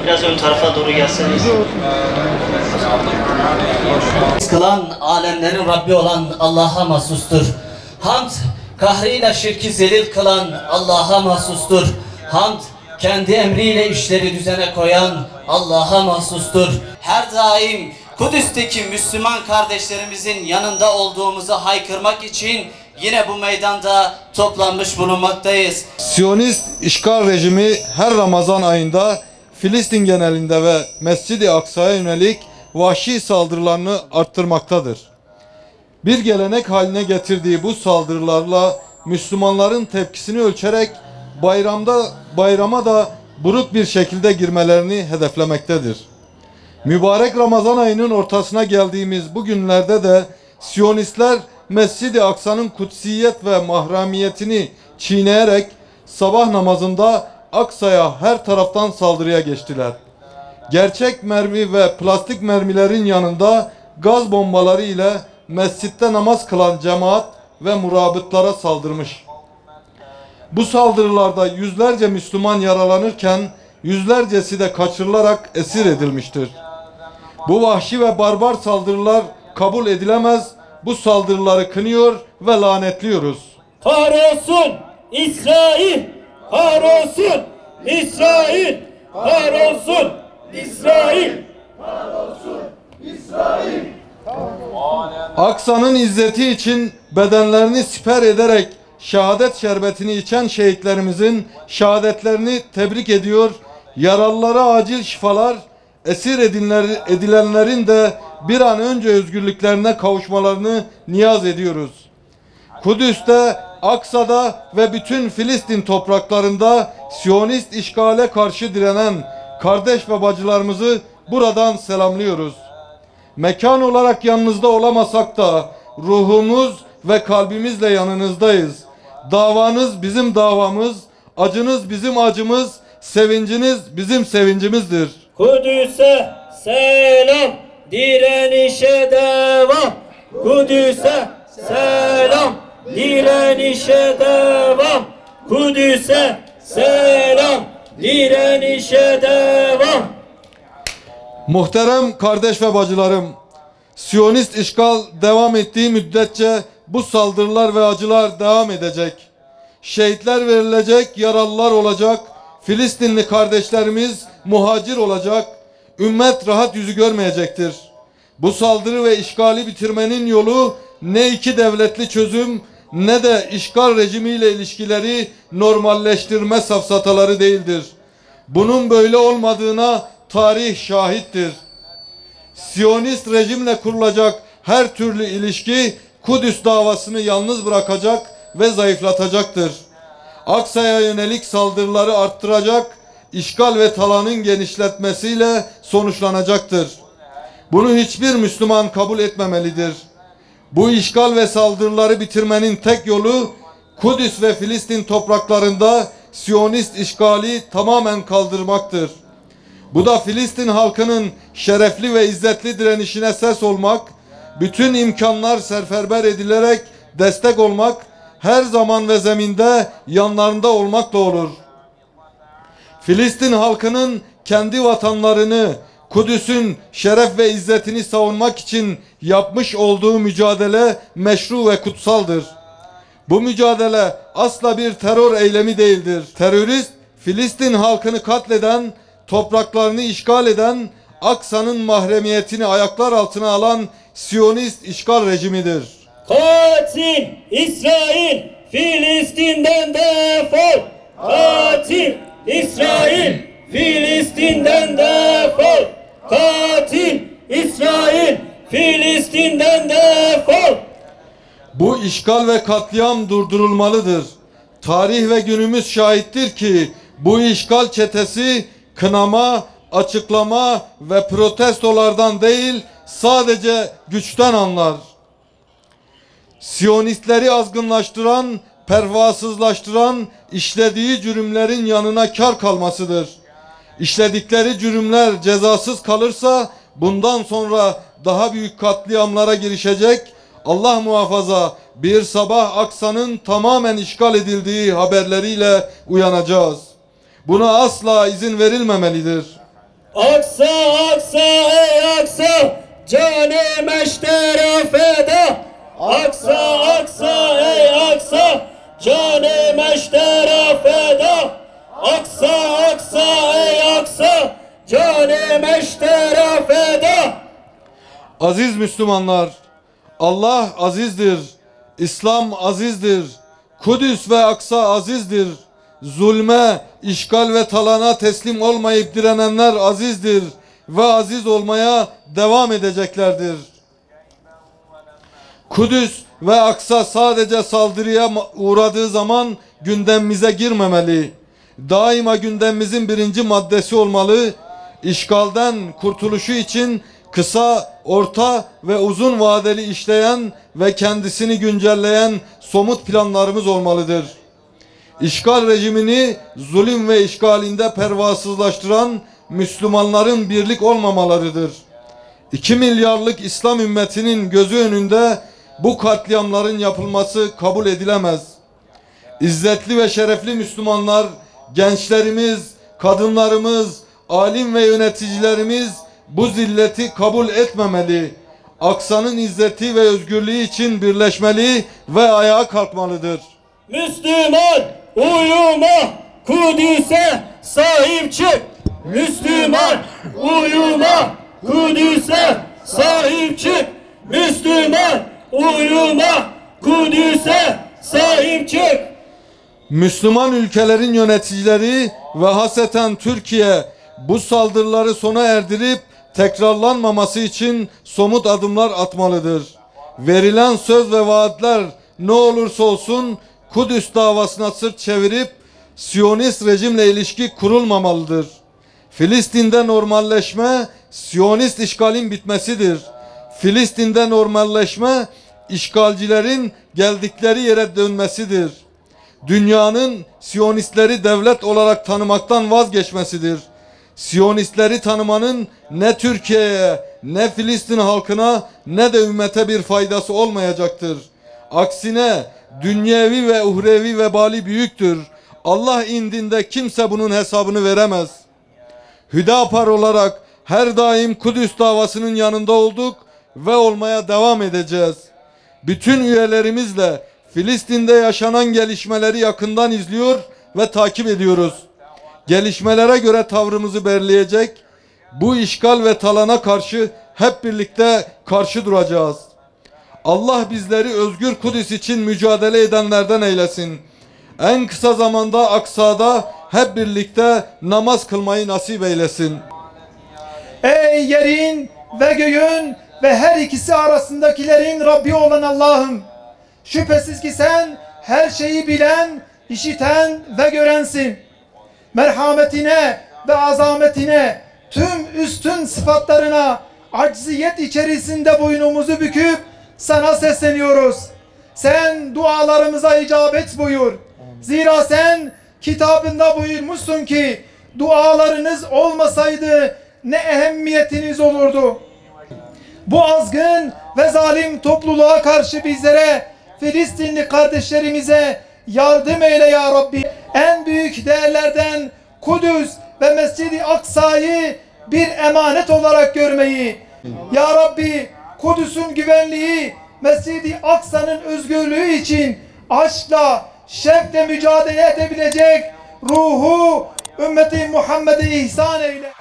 Biraz ön tarafa doğru gelseniz. Kılan alemlerin Rabbi olan Allah'a mahsustur. Hamd, kahriyle şirki zelil kılan Allah'a mahsustur. Hamd, kendi emriyle işleri düzene koyan Allah'a mahsustur. Her daim Kudüs'teki Müslüman kardeşlerimizin yanında olduğumuzu haykırmak için yine bu meydanda toplanmış bulunmaktayız. Siyonist işgal rejimi her Ramazan ayında Filistin genelinde ve Mescid-i Aksa'ya yönelik vahşi saldırılarını arttırmaktadır. Bir gelenek haline getirdiği bu saldırılarla Müslümanların tepkisini ölçerek bayrama da buruk bir şekilde girmelerini hedeflemektedir. Mübarek Ramazan ayının ortasına geldiğimiz bu günlerde de Siyonistler Mescid-i Aksa'nın kutsiyet ve mahremiyetini çiğneyerek sabah namazında Aksa'ya her taraftan saldırıya geçtiler. Gerçek mermi ve plastik mermilerin yanında gaz bombaları ile mescitte namaz kılan cemaat ve murabıtlara saldırmış. Bu saldırılarda yüzlerce Müslüman yaralanırken yüzlercesi de kaçırılarak esir edilmiştir. Bu vahşi ve barbar saldırılar kabul edilemez. Bu saldırıları kınıyor ve lanetliyoruz. Kahrolsun İsrail! Kahrolsun İsrail! Kahrolsun İsrail! Kahrolsun İsrail! Aksa'nın izzeti için bedenlerini siper ederek şehadet şerbetini içen şehitlerimizin şehadetlerini tebrik ediyor. Yaralılara acil şifalar, esir edilenlerin de bir an önce özgürlüklerine kavuşmalarını niyaz ediyoruz. Kudüs'te, Aksa'da ve bütün Filistin topraklarında Siyonist işgale karşı direnen kardeş ve bacılarımızı buradan selamlıyoruz. Mekan olarak yanınızda olamasak da ruhumuz ve kalbimizle yanınızdayız. Davanız bizim davamız, acınız bizim acımız, sevinciniz bizim sevincimizdir. Kudüs'e selam, direnişe devam. Kudüs'e selam, direnişe devam. Kudüs'e selam, direnişe devam. Muhterem kardeş ve bacılarım, Siyonist işgal devam ettiği müddetçe bu saldırılar ve acılar devam edecek. Şehitler verilecek, yaralılar olacak, Filistinli kardeşlerimiz muhacir olacak, ümmet rahat yüzü görmeyecektir. Bu saldırı ve işgali bitirmenin yolu ne iki devletli çözüm ne de işgal rejimiyle ilişkileri normalleştirme safsataları değildir. Bunun böyle olmadığına tarih şahittir. Siyonist rejimle kurulacak her türlü ilişki Kudüs davasını yalnız bırakacak ve zayıflatacaktır. Aksa'ya yönelik saldırıları arttıracak, işgal ve talanın genişletmesiyle sonuçlanacaktır. Bunu hiçbir Müslüman kabul etmemelidir. Bu işgal ve saldırıları bitirmenin tek yolu Kudüs ve Filistin topraklarında Siyonist işgali tamamen kaldırmaktır. Bu da Filistin halkının şerefli ve izzetli direnişine ses olmak, bütün imkanlar seferber edilerek destek olmak, her zaman ve zeminde yanlarında olmakla olur. Filistin halkının kendi vatanlarını, Kudüs'ün şeref ve izzetini savunmak için yapmış olduğu mücadele meşru ve kutsaldır. Bu mücadele asla bir terör eylemi değildir. Terörist, Filistin halkını katleden, topraklarını işgal eden, Aksa'nın mahremiyetini ayaklar altına alan Siyonist işgal rejimidir. Katil İsrail, Filistin'den defol! Katil İsrail, Filistin'den defol! Katil İsrail, Filistin'den defol! Bu işgal ve katliam durdurulmalıdır. Tarih ve günümüz şahittir ki bu işgal çetesi kınama, açıklama ve protestolardan değil sadece güçten anlar. Siyonistleri azgınlaştıran, pervasızlaştıran işlediği cürümlerin yanına kar kalmasıdır. İşledikleri cürümler cezasız kalırsa bundan sonra daha büyük katliamlara girişecek, Allah muhafaza bir sabah Aksa'nın tamamen işgal edildiği haberleriyle uyanacağız. Buna asla izin verilmemelidir. Aksa, Aksa, ey Aksa, canı meştere feda. Aksa, Aksa, ey Aksa, canı meştere feda. Aksa, Aksa, ey Aksa, canı meştere feda. Aziz Müslümanlar, Allah azizdir, İslam azizdir, Kudüs ve Aksa azizdir. Zulme, işgal ve talana teslim olmayıp direnenler azizdir ve aziz olmaya devam edeceklerdir. Kudüs ve Aksa sadece saldırıya uğradığı zaman gündemimize girmemeli. Daima gündemimizin birinci maddesi olmalı. İşgalden kurtuluşu için kısa, orta ve uzun vadeli işleyen ve kendisini güncelleyen somut planlarımız olmalıdır. İşgal rejimini zulüm ve işgalinde pervasızlaştıran Müslümanların birlik olmamalarıdır. 2 milyarlık İslam ümmetinin gözü önünde bu katliamların yapılması kabul edilemez. İzzetli ve şerefli Müslümanlar, gençlerimiz, kadınlarımız, alim ve yöneticilerimiz bu zilleti kabul etmemeli. Aksa'nın izzeti ve özgürlüğü için birleşmeli ve ayağa kalkmalıdır. Müslüman uyuma, Kudüs'e sahip çık. Müslüman uyuma, Kudüs'e sahip çık. Müslüman uyuma, Kudüs'e sahip çık. Müslüman ülkelerin yöneticileri ve haseten Türkiye bu saldırıları sona erdirip tekrarlanmaması için somut adımlar atmalıdır. Verilen söz ve vaatler ne olursa olsun Kudüs davasına sırt çevirip Siyonist rejimle ilişki kurulmamalıdır. Filistin'de normalleşme Siyonist işgalin bitmesidir. Filistin'de normalleşme işgalcilerin geldikleri yere dönmesidir. Dünyanın Siyonistleri devlet olarak tanımaktan vazgeçmesidir. Siyonistleri tanımanın ne Türkiye'ye, ne Filistin halkına, ne de ümmete bir faydası olmayacaktır. Aksine dünyevi ve uhrevi vebali büyüktür. Allah indinde kimse bunun hesabını veremez. Hüdapar olarak her daim Kudüs davasının yanında olduk ve olmaya devam edeceğiz. Bütün üyelerimizle Filistin'de yaşanan gelişmeleri yakından izliyor ve takip ediyoruz. Gelişmelere göre tavrımızı belirleyecek, bu işgal ve talana karşı hep birlikte karşı duracağız. Allah bizleri özgür Kudüs için mücadele edenlerden eylesin. En kısa zamanda Aksa'da hep birlikte namaz kılmayı nasip eylesin. Ey yerin ve göğün ve her ikisi arasındakilerin Rabbi olan Allah'ım! Şüphesiz ki sen her şeyi bilen, işiten ve görensin. Merhametine ve azametine, tüm üstün sıfatlarına acziyet içerisinde boynumuzu büküp sana sesleniyoruz. Sen dualarımıza icabet buyur. Zira sen kitabında buyurmuşsun ki dualarınız olmasaydı ne ehemmiyetiniz olurdu. Bu azgın ve zalim topluluğa karşı bizlere, Filistinli kardeşlerimize yardım eyle ya Rabbi. En büyük değerlerden Kudüs ve Mescid-i Aksa'yı bir emanet olarak görmeyi, ya Rabbi Kudüs'ün güvenliği, Mescid-i Aksa'nın özgürlüğü için aşkla, şevkle mücadele edebilecek ruhu ümmeti Muhammed'e ihsan eyle.